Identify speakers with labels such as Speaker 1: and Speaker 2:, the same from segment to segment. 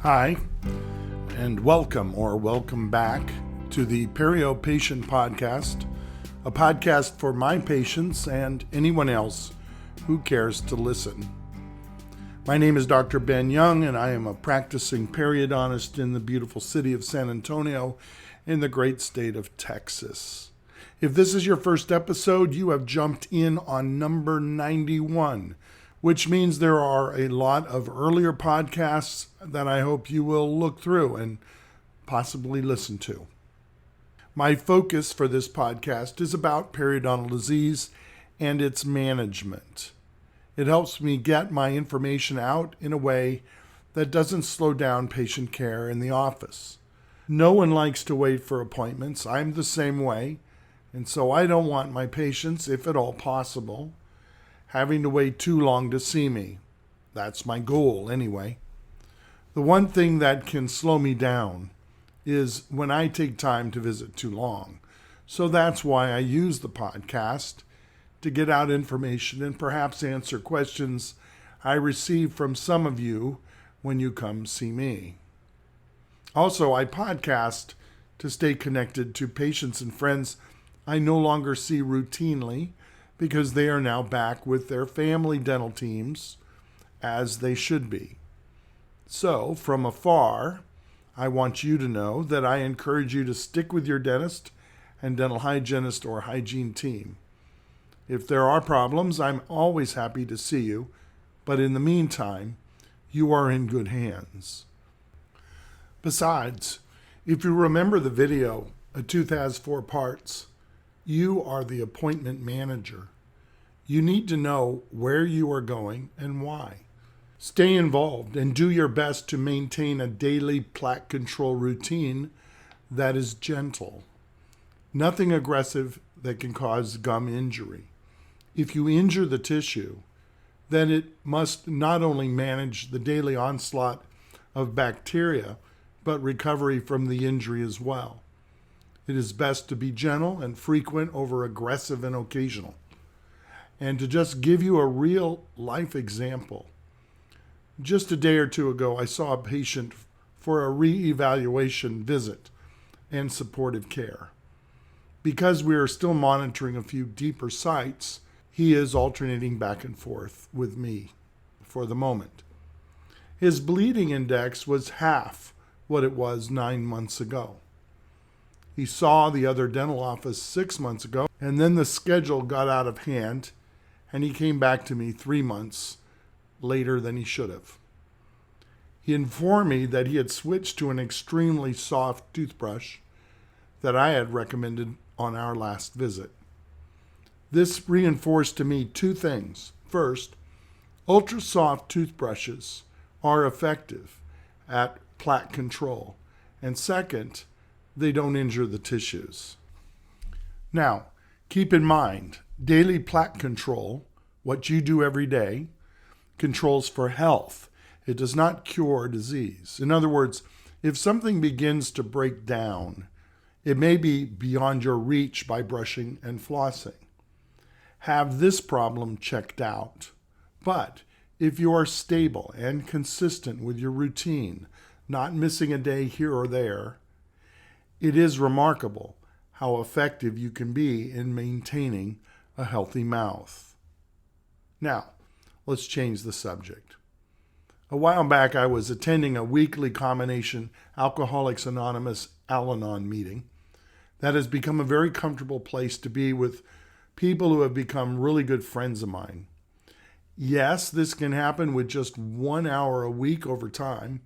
Speaker 1: Hi, and welcome back to the Perio Patient Podcast, a podcast for my patients and anyone else who cares to listen. My name is Dr. Ben Young, and I am a practicing periodontist in the beautiful city of San Antonio in the great state of Texas. If this is your first episode, you have jumped in on number 91, which means there are a lot of earlier podcasts that I hope you will look through and possibly listen to. My focus for this podcast is about periodontal disease and its management. It helps me get my information out in a way that doesn't slow down patient care in the office. No one likes to wait for appointments. I'm the same way, and so I don't want my patients, if at all possible, having to wait too long to see me. That's my goal anyway. The one thing that can slow me down is when I take time to visit too long. So that's why I use the podcast to get out information and perhaps answer questions I receive from some of you when you come see me. Also, I podcast to stay connected to patients and friends I no longer see routinely because they are now back with their family dental teams as they should be. So, from afar, I want you to know that I encourage you to stick with your dentist and dental hygienist or hygiene team. If there are problems, I'm always happy to see you, but in the meantime, you are in good hands. Besides, if you remember the video, A Tooth Has 4 Parts, you are the appointment manager. You need to know where you are going and why. Stay involved and do your best to maintain a daily plaque control routine that is gentle. Nothing aggressive that can cause gum injury. If you injure the tissue, then it must not only manage the daily onslaught of bacteria, but recovery from the injury as well. It is best to be gentle and frequent over aggressive and occasional. And to just give you a real life example, just a day or two ago, I saw a patient for a reevaluation visit and supportive care. Because we are still monitoring a few deeper sites, he is alternating back and forth with me for the moment. His bleeding index was half what it was 9 months ago. He saw the other dental office 6 months ago, and then the schedule got out of hand, and he came back to me 3 months later than he should have. He informed me that he had switched to an extremely soft toothbrush that I had recommended on our last visit. This reinforced to me two things. First, ultra-soft toothbrushes are effective at plaque control. And second, they don't injure the tissues. Now, keep in mind, daily plaque control, what you do every day, controls for health. It does not cure disease. In other words, if something begins to break down, it may be beyond your reach by brushing and flossing. Have this problem checked out. But if you are stable and consistent with your routine, not missing a day here or there, it is remarkable how effective you can be in maintaining a healthy mouth. Now, let's change the subject. A while back, I was attending a weekly combination Alcoholics Anonymous Al-Anon meeting that has become a very comfortable place to be with people who have become really good friends of mine. Yes, this can happen with just 1 hour a week over time,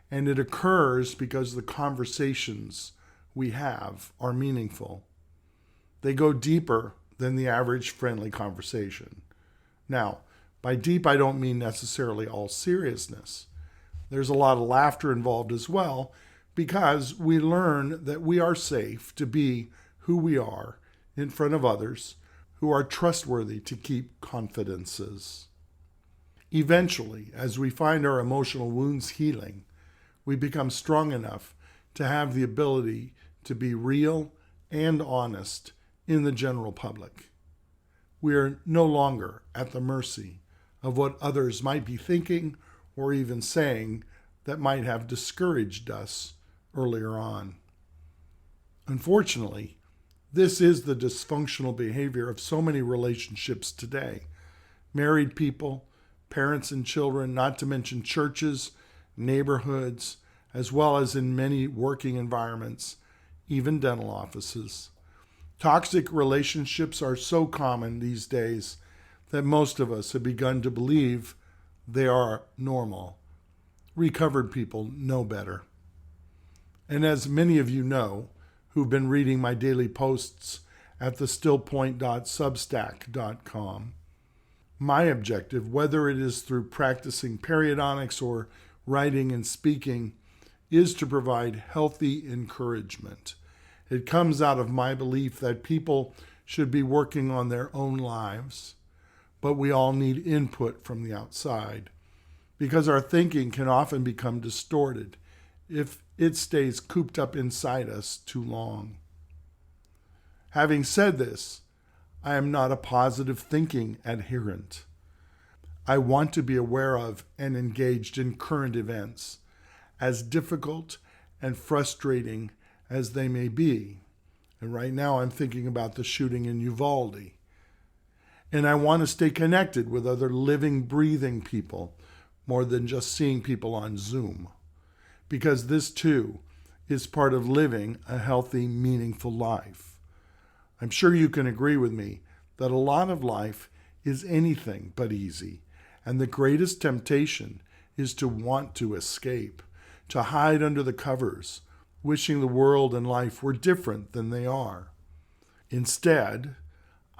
Speaker 1: and it occurs because the conversations we have are meaningful. They go deeper than the average friendly conversation. Now, by deep, I don't mean necessarily all seriousness. There's a lot of laughter involved as well, because we learn that we are safe to be who we are in front of others who are trustworthy to keep confidences. Eventually, as we find our emotional wounds healing, we become strong enough to have the ability to be real and honest in the general public. We are no longer at the mercy of what others might be thinking or even saying that might have discouraged us earlier on. Unfortunately, this is the dysfunctional behavior of so many relationships today. Married people, parents and children, not to mention churches, neighborhoods, as well as in many working environments, even dental offices. Toxic relationships are so common these days that most of us have begun to believe they are normal. Recovered people know better. And as many of you know, who've been reading my daily posts at thestillpoint.substack.com, my objective, whether it is through practicing periodontics or writing and speaking, is to provide healthy encouragement. It comes out of my belief that people should be working on their own lives, but we all need input from the outside because our thinking can often become distorted if it stays cooped up inside us too long. Having said this, I am not a positive thinking adherent. I want to be aware of and engaged in current events, as difficult and frustrating as they may be. And right now I'm thinking about the shooting in Uvalde. And I want to stay connected with other living, breathing people more than just seeing people on Zoom. Because this too is part of living a healthy, meaningful life. I'm sure you can agree with me that a lot of life is anything but easy, and the greatest temptation is to want to escape, to hide under the covers, wishing the world and life were different than they are. Instead,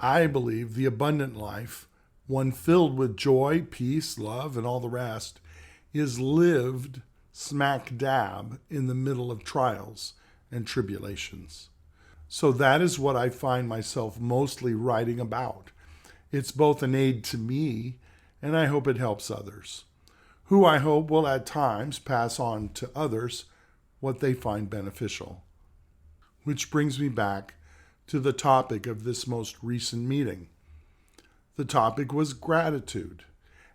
Speaker 1: I believe the abundant life, one filled with joy, peace, love, and all the rest, is lived smack dab in the middle of trials and tribulations. So that is what I find myself mostly writing about. It's both an aid to me, and I hope it helps others, who I hope will at times pass on to others what they find beneficial. Which brings me back to the topic of this most recent meeting. The topic was gratitude,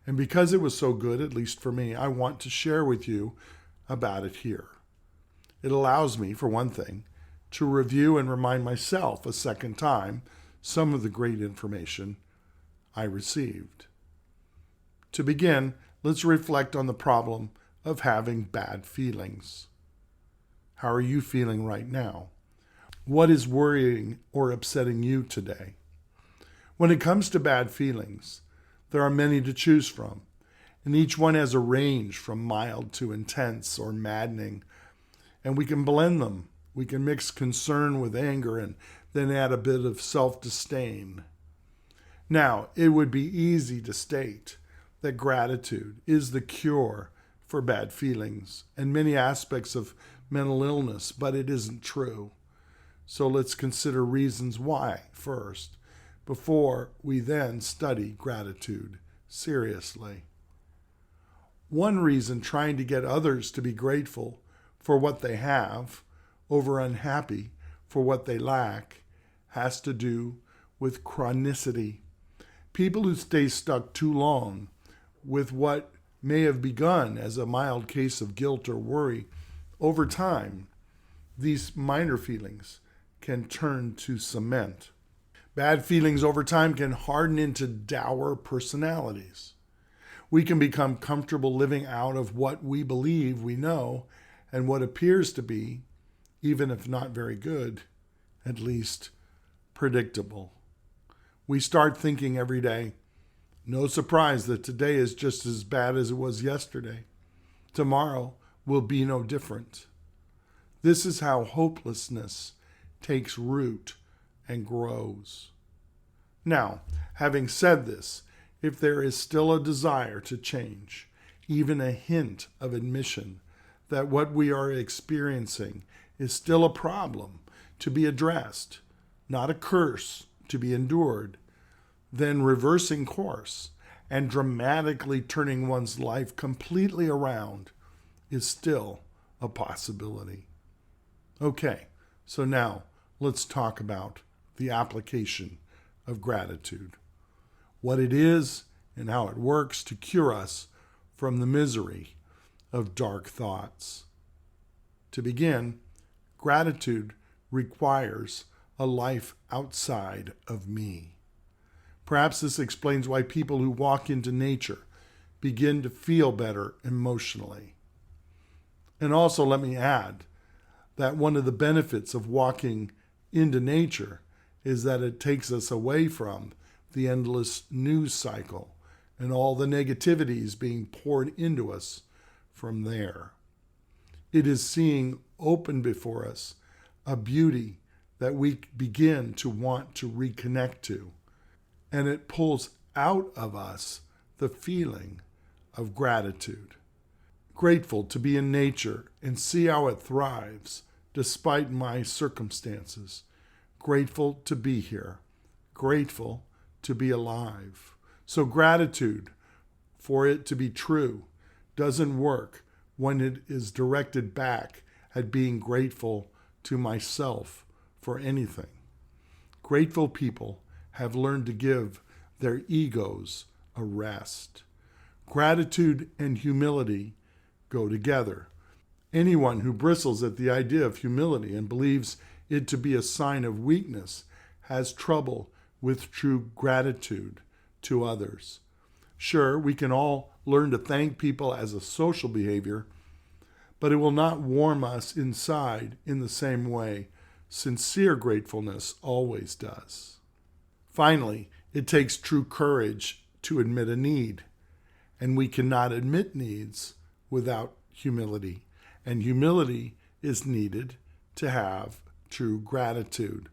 Speaker 1: and because it was so good, at least for me, I want to share with you about it here. It allows me, for one thing, to review and remind myself a second time some of the great information I received. To begin, let's reflect on the problem of having bad feelings. How are you feeling right now? What is worrying or upsetting you today? When it comes to bad feelings, there are many to choose from, and each one has a range from mild to intense or maddening, and we can blend them. We can mix concern with anger and then add a bit of self-disdain. Now, it would be easy to state that gratitude is the cure for bad feelings and many aspects of mental illness, but it isn't true. So let's consider reasons why first, before we then study gratitude seriously. One reason trying to get others to be grateful for what they have over unhappy for what they lack has to do with chronicity. People who stay stuck too long with what may have begun as a mild case of guilt or worry, over time, these minor feelings can turn to cement. Bad feelings over time can harden into dour personalities. We can become comfortable living out of what we believe we know and what appears to be, even if not very good, at least predictable. We start thinking every day, no surprise that today is just as bad as it was yesterday. Tomorrow will be no different. This is how hopelessness takes root and grows. Now, having said this, if there is still a desire to change, even a hint of admission that what we are experiencing is still a problem to be addressed, not a curse to be endured, then reversing course and dramatically turning one's life completely around is still a possibility. Okay, so now let's talk about the application of gratitude, what it is and how it works to cure us from the misery of dark thoughts. To begin, gratitude requires a life outside of me. Perhaps this explains why people who walk into nature begin to feel better emotionally. And also, let me add that one of the benefits of walking into nature is that it takes us away from the endless news cycle and all the negativities being poured into us from there. It is seeing open before us a beauty that we begin to want to reconnect to, and it pulls out of us the feeling of gratitude. Grateful to be in nature and see how it thrives despite my circumstances. Grateful to be here. Grateful to be alive. So gratitude, for it to be true, doesn't work when it is directed back at being grateful to myself for anything. Grateful people have learned to give their egos a rest. Gratitude and humility go together. Anyone who bristles at the idea of humility and believes it to be a sign of weakness has trouble with true gratitude to others. Sure, we can all learn to thank people as a social behavior, but it will not warm us inside in the same way sincere gratefulness always does. Finally, it takes true courage to admit a need, and we cannot admit needs without humility, and humility is needed to have true gratitude.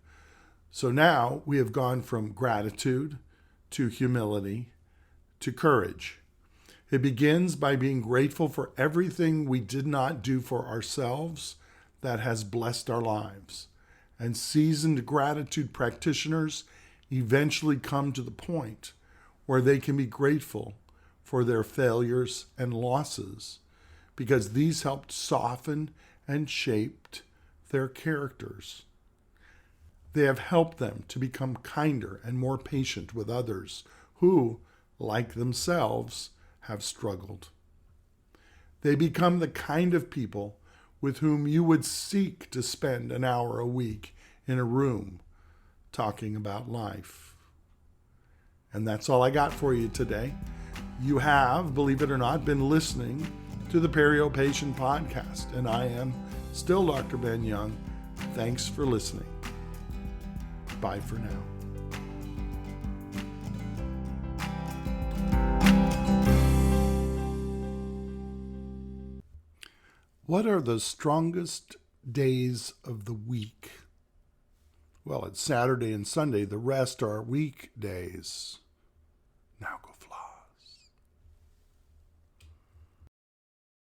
Speaker 1: So now we have gone from gratitude to humility to courage. It begins by being grateful for everything we did not do for ourselves that has blessed our lives. And seasoned gratitude practitioners eventually come to the point where they can be grateful for their failures and losses, because these helped soften and shaped their characters. They have helped them to become kinder and more patient with others who, like themselves, have struggled. They become the kind of people with whom you would seek to spend an hour a week in a room talking about life. And that's all I got for you today. You have, believe it or not, been listening to the Perio Patient Podcast, and I am still Dr. Ben Young. Thanks for listening. Bye for now. What are the strongest days of the week? Well, it's Saturday and Sunday. The rest are weekdays.